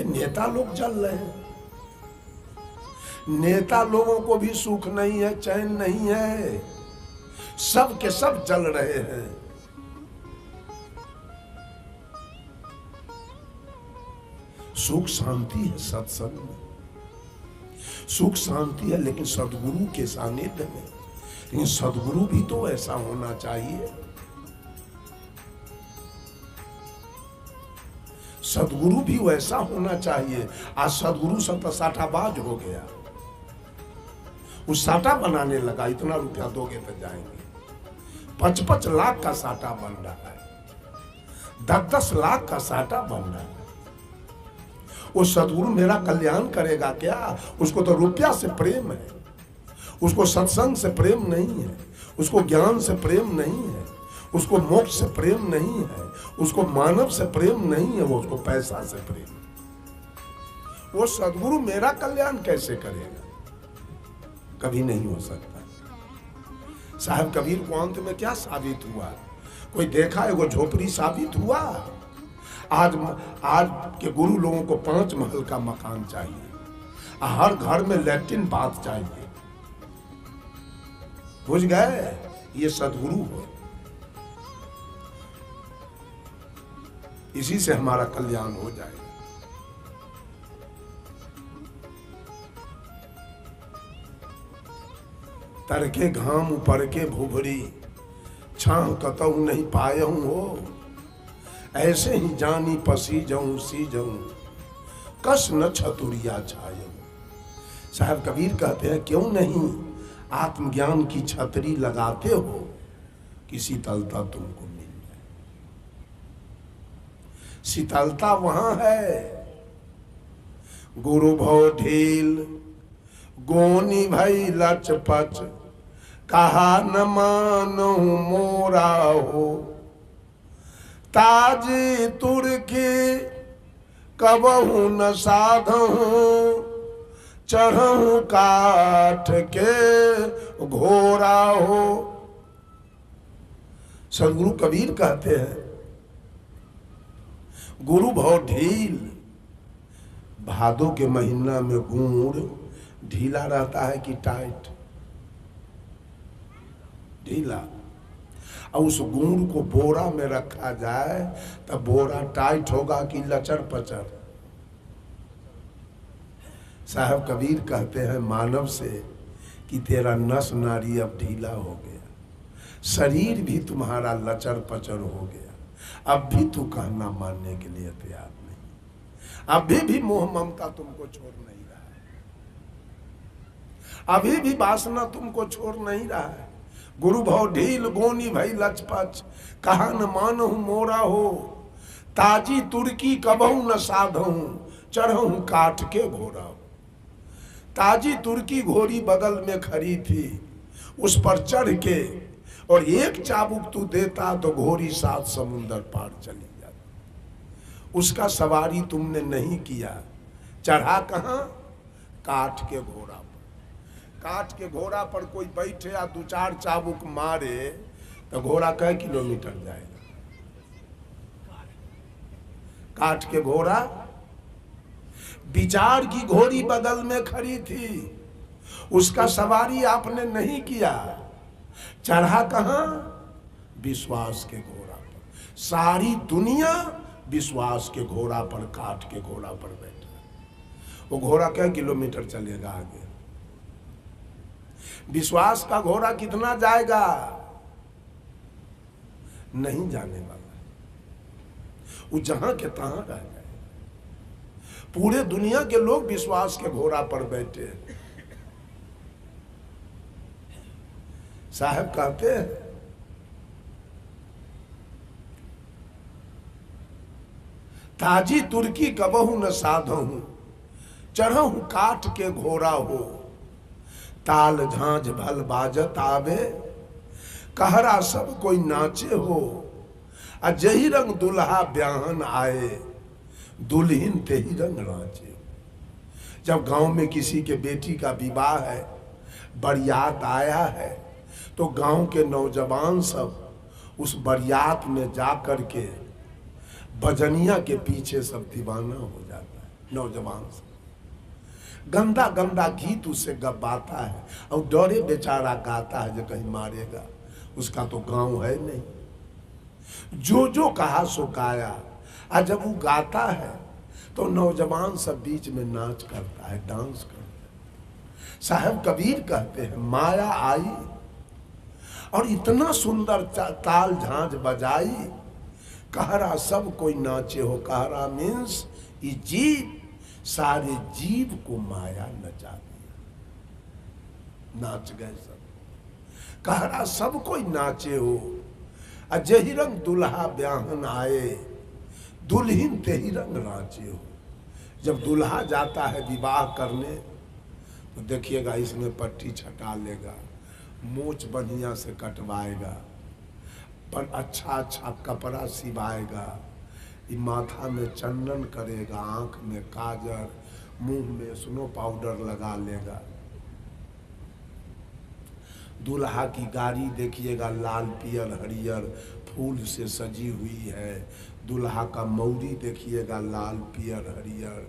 नेता लोग जल रहे हैं, नेता लोगों को भी सुख नहीं है, चैन नहीं है, सब के सब जल रहे हैं। सुख शांति है सत्संग में, सुख शांति है लेकिन सदगुरु के सानिध्य में। लेकिन सदगुरु भी तो ऐसा होना चाहिए, सदगुरु भी वैसा होना चाहिए। आज सदगुरु सब तो साटाबाज हो गया, वो साटा बनाने लगा, इतना रुपया दोगे तो जाएंगे। 5-5 लाख का साटा बन रहा है, 10-10 लाख का साटा बन रहा है। वो सदगुरु मेरा कल्याण करेगा क्या? उसको तो रुपया से प्रेम है, उसको सत्संग से प्रेम नहीं है, उसको ज्ञान से प्रेम नहीं है, उसको मोक्ष से प्रेम नहीं है, उसको मानव से प्रेम नहीं है, वो उसको पैसा से प्रेम है। वो सदगुरु मेरा कल्याण कैसे करेगा? कभी नहीं हो सकता। साहब कबीर को अंत में क्या साबित हुआ? कोई देखा एगो झोपड़ी साबित हुआ? आज के गुरु लोगों को 5 महल का मकान चाहिए, हर घर में लैट्रिन बाथ चाहिए। बुझ गए? ये सदगुरु हो, इसी से हमारा कल्याण हो जाएगा। तरके घाम ऊपर के भुभरी, छाह कतहु नहीं पायहूं हो, ऐसे ही जानी पसी जाऊं सी जाऊं, कस न छतुरिया छायऊं। साहब कबीर कहते हैं क्यों नहीं आत्मज्ञान की छतरी लगाते हो कि शीतलता तुमको मिल जाए। शीतलता वहां है। गुरु भव ढील गोनी भई लचपच, कहा न मानो मोरा हो, ताजी तुर्की कबहू न साधहूं, चढ़हूं काठ के घोड़ा हो। सदगुरु कबीर कहते हैं गुरु भव ढील, भादों के महीना में गुड़ ढीला रहता है कि टाइट? ढीला। और उस गुड़ को बोरा में रखा जाए तब बोरा टाइट होगा कि लचर पचर? साहब कबीर कहते हैं मानव से कि तेरा नस नारी अब ढीला हो गया, शरीर भी तुम्हारा लचर पचर हो गया, अब भी तू कहना मानने के लिए तैयार नहीं, अभी भी मोह ममता तुमको छोड़ नहीं रहा है, अभी भी वासना तुमको छोड़ नहीं रहा है। गुरु भव ढील गोनी भई लचपच, कहा न मानहु मोरा हो, ताजी तुर्की कबहू न साधहूं, चढ़हूं काठ के घोड़ा हो। ताजी तुर्की घोड़ी बगल में खड़ी थी, उस पर चढ़ के और एक चाबुक तू देता तो घोड़ी 7 समुंदर पार चली जाती। उसका सवारी तुमने नहीं किया, चढ़ा कहां? काठ के घोड़ा पर। काठ के घोड़ा पर कोई बैठे या 2-4 चाबुक मारे तो घोड़ा कई किलोमीटर जाएगा? काठ के घोड़ा। विचार की घोड़ी बगल में खड़ी थी, उसका सवारी आपने नहीं किया, चढ़ा कहां? विश्वास के घोड़ा पर। सारी दुनिया विश्वास के घोड़ा पर, काठ के घोड़ा पर बैठा। वो घोड़ा क्या किलोमीटर चलेगा आगे? विश्वास का घोड़ा कितना जाएगा? नहीं जाने वाला, वो जहां के तहां रह गए। पूरे दुनिया के लोग विश्वास के घोड़ा पर बैठे हैं। साहब कहते हैं ताजी तुर्की कबहू न साधहूं, चढ़हूं काठ के घोड़ा हो, ताल झांझ भल बाजत आवे, कहरा सब कोई नाचे हो, अजही रंग दुल्हा ब्याहन आए, दुल्हीन ते ही रंग नाचे। जब गांव में किसी के बेटी का विवाह है, बरियात आया है, तो गांव के नौजवान सब उस बरियात में जा कर के भजनिया के पीछे सब दीवाना हो जाता है। नौजवान से गंदा गंदा गीत उससे गबाता है और डरे बेचारा गाता है जो कहीं मारेगा, उसका तो गांव है नहीं। जो जो कहा सो गाया। और जब वो गाता है तो नौजवान सब बीच में नाच करता है, डांस करता है। साहब कबीर कहते हैं माया आई और इतना सुंदर ताल झांझ बजाई, कहरा सब कोई नाचे हो। कहरा मीन्स ये जीव, सारे जीव को माया नचा दिया, नाच गए सब। कहरा सब कोई नाचे हो। अजही रंग दुल्हा ब्याहन आए, दुल्हिन तेही रंग नाचे हो। जब दुल्हा जाता है विवाह करने तो देखिएगा इसमें पट्टी छटा लेगा, मोच बढ़िया से कटवाएगा, पर अच्छा अच्छा कपड़ा सिवाएगा, माथा में चंदन करेगा, आंख में काजल, मुंह में स्नो पाउडर लगा लेगा। दूल्हा की गाड़ी देखिएगा लाल पियर हरियर फूल से सजी हुई है। दूल्हा का मौरी देखिएगा लाल पियर हरियर,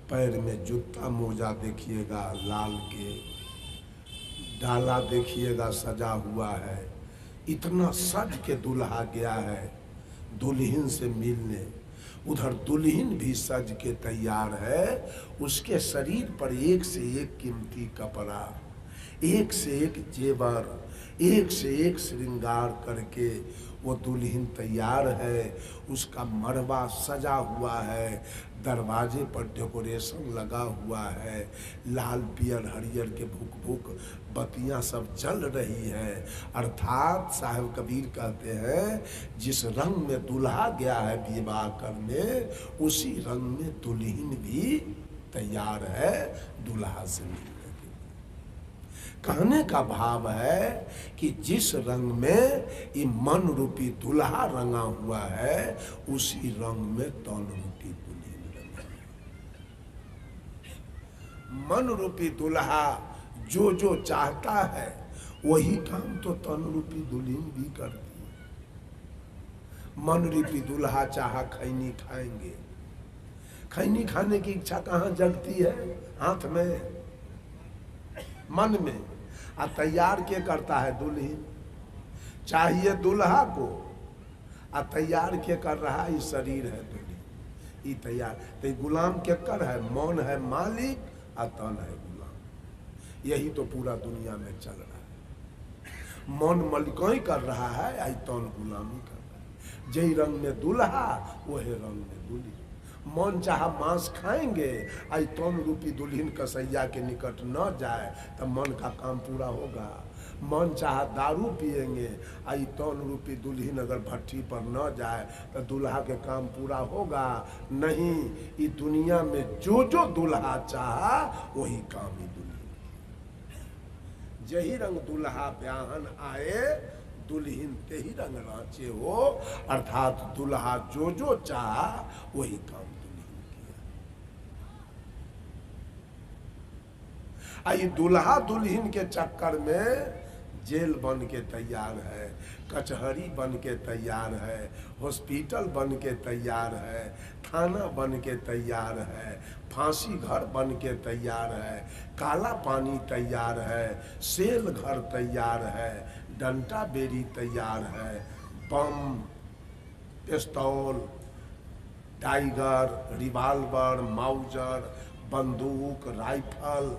पैर में जूता मोजा देखिएगा लाल के, डाला देखिएगा सजा हुआ है। इतना सज के दूल्हा गया है दुल्हन से मिलने। उधर दुल्हन भी सज के तैयार है, उसके शरीर पर एक से एक कीमती कपड़ा, एक से एक जेवर, एक से एक श्रृंगार करके वो दुल्हन तैयार है। उसका मरवा सजा हुआ है, दरवाजे पर डेकोरेशन लगा हुआ है, लाल पियर हरियर के भुक भुक बत्तियां सब जल रही है। अर्थात साहब कबीर कहते हैं जिस रंग में दूल्हा गया है विवाह करने, उसी रंग में दुल्हन भी तैयार है दूल्हा से मिलने के। कहने का भाव है कि जिस रंग में ये मन रूपी दूल्हा रंगा हुआ है, उसी रंग में तन रूपी दुल्हन रंगा। मन रूपी दूल्हा जो जो चाहता है वही काम तो तन रूपी दुल्हन भी करती है। मन रूपी दूल्हा चाहा खैनी खाएंगे, खैनी खाने की इच्छा कहाँ जगती है? हाथ में, मन में। आ तैयार के करता है दुल्हन, चाहिए दूल्हा को, आ तैयार के कर रहा है शरीर है दुल्हन, ये तैयार। तो गुलाम के कर है, मन है मालिक आ तन है गुलाम। यही तो पूरा दुनिया में चल रहा है। मन मलिकाई कर रहा है, आई तन गुलामी कर रहा है। जही रंग में दूल्हा वही रंग में दुल्हन। मन चाहा मांस खाएंगे, आई तन रूपी दुल्हन कसैया के निकट न जाए तो मन का काम पूरा होगा। मन चाहा दारू पिएंगे, आई तन रूपी दुल्हन अगर भट्टी पर न जाए तो दूल्हा के काम पूरा होगा नहीं। ये दुनिया में जो जो दूल्हा चाहा वही काम ही दुल्हन। जही रंग दूल्हा ब्याहन आए, दुल्हन ते ही रंग रांचे हो। अर्थात दूल्हा जो जो चाहा वही काम दुल्हन किया। आई दूल्हा दुल्हन के चक्कर में जेल बन के तैयार है, कचहरी बन के तैयार है, हॉस्पिटल बन के तैयार है, थाना बन के तैयार है, फांसी घर बन के तैयार है, काला पानी तैयार है, सेल घर तैयार है, डंटा बेरी तैयार है, बम, पिस्तौल, टाइगर, रिवाल्वर, माउजर, बंदूक, राइफल,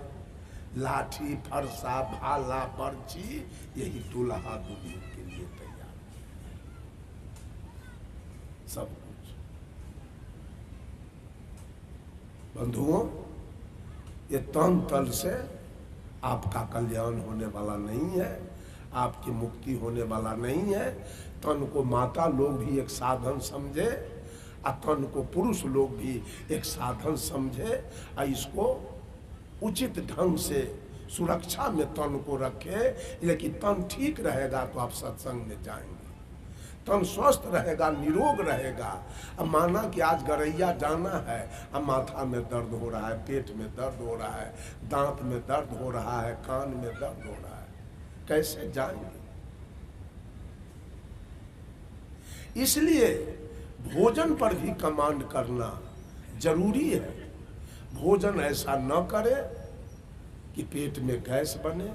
लाठी, फरसा, भाला, बर्छी, यही दूल्हा दुल्हन के लिए तैयार सब कुछ। बंधुओं, ये तन तल से आपका कल्याण होने वाला नहीं है, आपकी मुक्ति होने वाला नहीं है। तन को माता लोग भी एक साधन समझे, और तन को पुरुष लोग भी एक साधन समझे, और इसको उचित ढंग से सुरक्षा में तन को रखे। लेकिन तन ठीक रहेगा तो आप सत्संग में जाएंगे, तन स्वस्थ रहेगा, निरोग रहेगा। अब माना कि आज गरैया जाना है, अब माथा में दर्द हो रहा है, पेट में दर्द हो रहा है, दांत में दर्द हो रहा है, कान में दर्द हो रहा है, कैसे जाएंगे? इसलिए भोजन पर भी कमांड करना जरूरी है। भोजन ऐसा न करे कि पेट में गैस बने,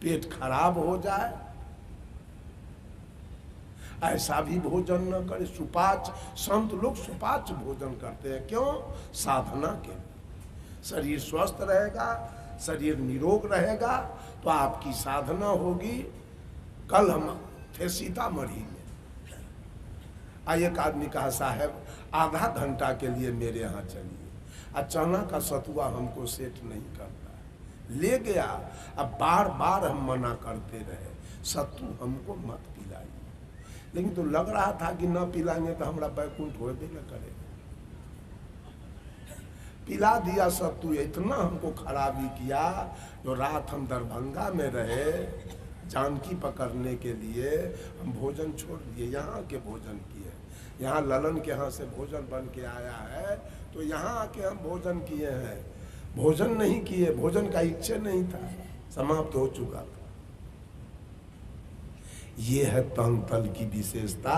पेट खराब हो जाए, ऐसा भी भोजन न करे। सुपाच्य, संत लोग सुपाच्य भोजन करते हैं। क्यों? साधना के लिए। शरीर स्वस्थ रहेगा, शरीर निरोग रहेगा तो आपकी साधना होगी। कल हम थे सीतामढ़ी में, एक आदमी कहा साहब आधा घंटा के लिए मेरे यहाँ चलिए, चना का सतुआ हमको सेट नहीं करता। ले गया, अब बार बार हम मना करते रहे, सत्तू हमको मत पिलाइए, लेकिन तो लग रहा था कि न पिलाएंगे तो हमारा बैकुंठ होबे न करेगा। पिला दिया सत्तू, इतना हमको खराबी किया। जो रात हम दरभंगा में रहे जानकी पकड़ने के लिए, हम भोजन छोड़ दिए, यहाँ के भोजन किए। यहाँ ललन के यहाँ से भोजन बन के आया है तो यहाँ आके हम भोजन किए हैं। भोजन नहीं किए, भोजन का इच्छा नहीं था, समाप्त हो चुका था। ये है तन तल की विशेषता।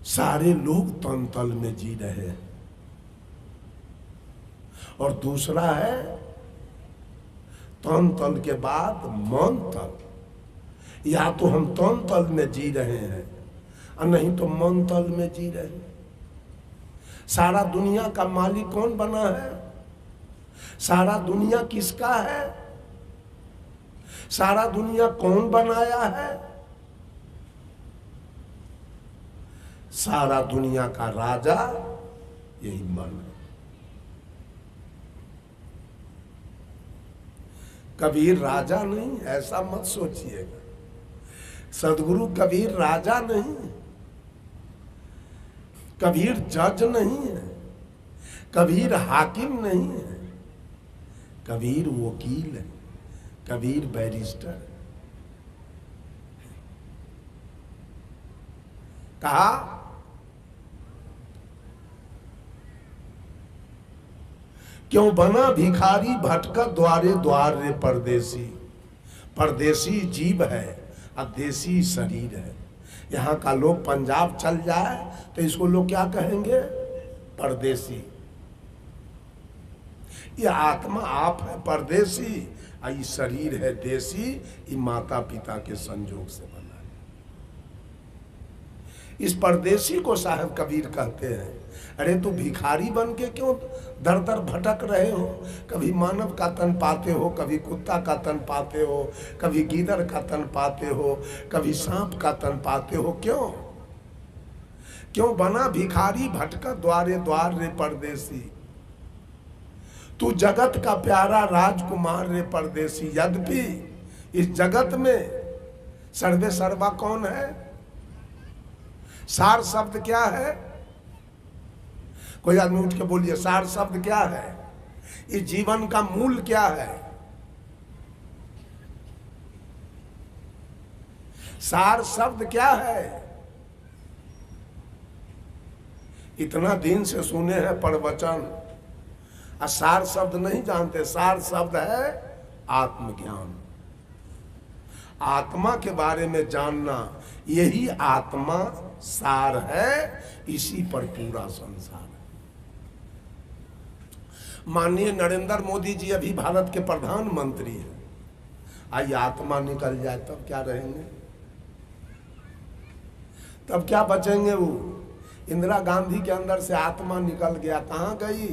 सारे लोग तन तल में जी रहे हैं। और दूसरा है तन तल के बाद मन तल। या तो हम तन तल में जी रहे हैं और नहीं तो मन तल में जी रहे हैं। सारा दुनिया का मालिक कौन बना है? सारा दुनिया किसका है? सारा दुनिया कौन बनाया है? सारा दुनिया का राजा यही मन है। कबीर राजा नहीं, ऐसा मत सोचिएगा। सदगुरु कबीर राजा नहीं, कबीर जज नहीं है, कबीर हाकिम नहीं है, कबीर वकील है, कबीर बैरिस्टर। कहा क्यों बना भिखारी भटका द्वारे द्वार रे परदेसी। परदेसी जीव है और देसी शरीर है। यहाँ का लोग पंजाब चल जाए तो इसको लोग क्या कहेंगे? परदेसी। ये आत्मा आप है परदेसी और ये शरीर है देसी। ये माता पिता के संजोग से बना है। इस परदेसी को साहब कबीर कहते हैं। अरे तू भिखारी बन के क्यों दर दर भटक रहे हो? कभी मानव का तन पाते हो, कभी कुत्ता का तन पाते हो, कभी गीदड़ का तन पाते हो, कभी सांप का तन पाते हो। क्यों? क्यों बना भिखारी भटका द्वारे द्वार रे परदेसी। तू जगत का प्यारा राजकुमार रे परदेसी। यद्यपि इस जगत में सर्वे सर्वा कौन है? सार शब्द क्या है? कोई आदमी उठ के बोलिए, सार शब्द क्या है? इस जीवन का मूल क्या है? सार शब्द क्या है? इतना दिन से सुने हैं प्रवचन, सार शब्द नहीं जानते। सार शब्द है आत्मज्ञान। आत्मा के बारे में जानना, यही आत्मा सार है। इसी पर पूरा संसार है। माननीय नरेंद्र मोदी जी अभी भारत के प्रधानमंत्री हैं। आइए आत्मा निकल जाए तब क्या रहेंगे? तब क्या बचेंगे? वो इंदिरा गांधी के अंदर से आत्मा निकल गया, कहाँ गई?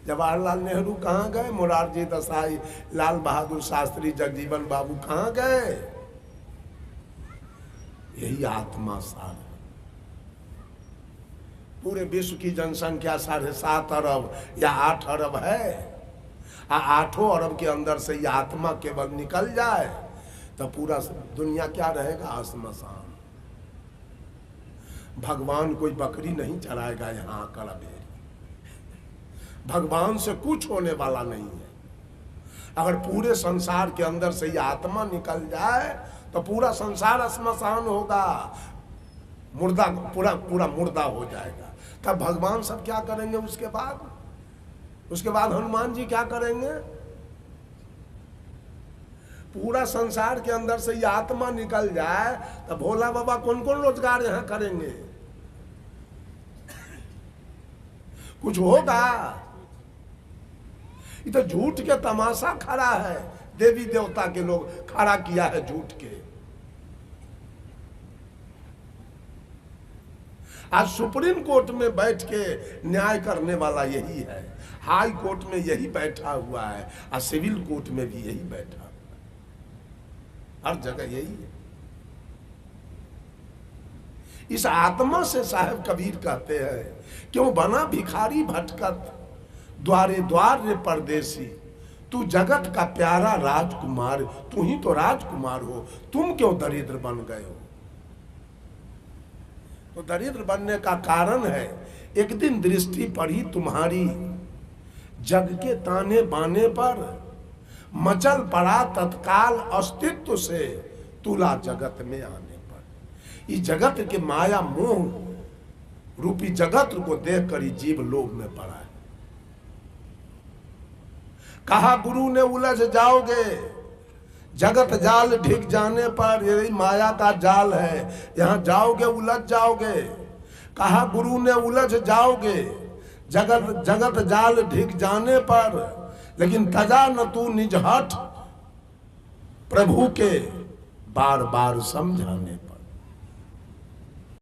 जवाहरलाल नेहरू कहाँ गए? मोरारजी देसाई, लाल बहादुर शास्त्री, जगजीवन बाबू कहाँ गए? यही आत्मा सार। पूरे विश्व की जनसंख्या 7.5 अरब या 8 अरब है। 8 अरब के अंदर से ये आत्मा केवल निकल जाए तो पूरा दुनिया क्या रहेगा? श्मशान। भगवान कोई बकरी नहीं चराएगा यहाँ आकर। अभी भगवान से कुछ होने वाला नहीं है। अगर पूरे संसार के अंदर से ये आत्मा निकल जाए तो पूरा संसार श्मशान होगा, मुर्दा पूरा पूरा मुर्दा हो जाएगा। तब भगवान सब क्या करेंगे? उसके बाद हनुमान जी क्या करेंगे? पूरा संसार के अंदर से ये आत्मा निकल जाए तो भोला बाबा कौन कौन रोजगार यहाँ करेंगे? कुछ होगा? ये तो झूठ के तमाशा खड़ा है, देवी देवता के लोग खड़ा किया है झूठ के। आज सुप्रीम कोर्ट में बैठ के न्याय करने वाला यही है, हाई कोर्ट में यही बैठा हुआ है, और सिविल कोर्ट में भी यही बैठा हुआ है, हर जगह यही है। इस आत्मा से साहब कबीर कहते हैं, क्यों बना भिखारी भटकत द्वारे द्वार रे परदेसी, तू जगत का प्यारा राजकुमार, तू ही तो राजकुमार हो, तुम क्यों दरिद्र बन गए हो। तो दरिद्र बनने का कारण है, एक दिन दृष्टि पड़ी तुम्हारी जग के ताने बाने पर, मचल पड़ा तत्काल अस्तित्व से तुला जगत में आने पर। इस जगत के माया मोह रूपी जगत को देख कर जीव लोभ में पड़ा है। कहा गुरु ने उलझ जाओगे, जगत जाल ढिक जाने पर, यही माया का जाल है, यहां जाओगे उलझ जाओगे। कहा गुरु ने उलझ जाओगे, जगत जाल ढिक जाने पर, लेकिन तजा न तू निज हठ प्रभु के बार बार समझाने पर।